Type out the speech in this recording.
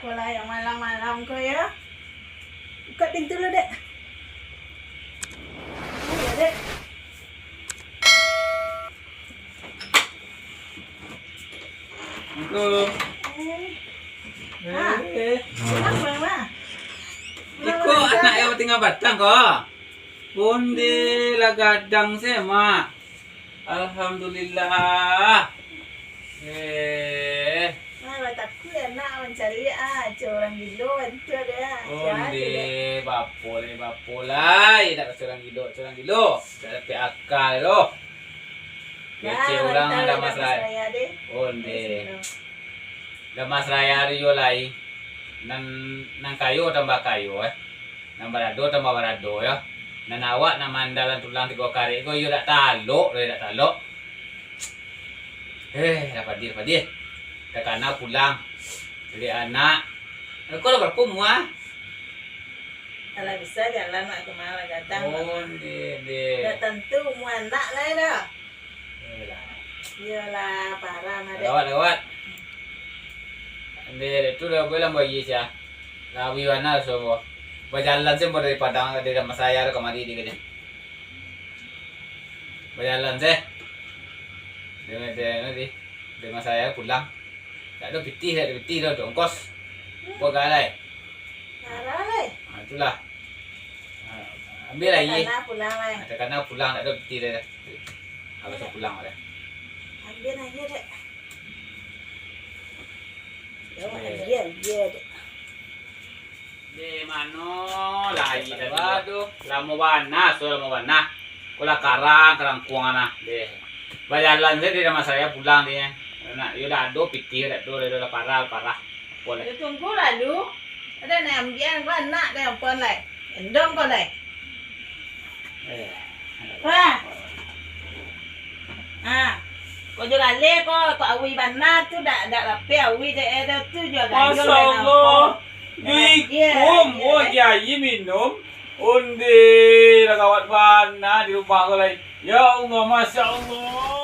Wala yang malam-malam kau ya. Buka pintu dulu, Dek. Ya, Dek. Kenapa, Ma? Iko anak yang tinggal batang kok. Bundi lah gadang saya, Mak. Alhamdulillah. Takut nak mencari orang gila itu dia. Bundi bapo lah. Tak orang gilo. Tak ada akal loh. Kece orang dah mas raya. Bundi. Dah mas raya hari yo lai. Nang kayu tambah kayu Nang barado tambah barado ya. Nang awak nang mandalan tulang 3 kali ko yo dak talok, dapat dia. Dak kana pulang. Jadi anak. Kau dah berapa mua? Kalau bisa jalan nak ke mana gadang. Oh, dia. Dah tentu mu anak lah dah. Iyalah parah nak. Lewat. Dia tu dah bilang bayi sia. Lawi mana semua. Berjalan sih dari Padang dari rumah saya ke kemari di kerja. Berjalan sih. Dengan nanti dari rumah saya pulang. Tak ada piti dah ongkos. Buat galai. Parah lah. Itulah. Ambil lagi. Karena pulang lah. Tak ada piti dah. Habis pulang dah. Ambil aja dek. Ya, dek. Di mana lagi tadi? Waduh, lama warna. Kula karang kuang ana. Deh. Berjalan saya di rumah saya pulang dia. Nak yo dah do piti dah parah. Boleh. Tunggu lalu. Ada nak ambil kau anak dah apa lai. Endong kau lai. Wah. Kau juga le kau awi bana tu dak rapi awi dah tu juga gayung dah nampak. Oh ya, minum. Undi lah kawat bana di rumah kau lai. Ya Allah, masya Allah.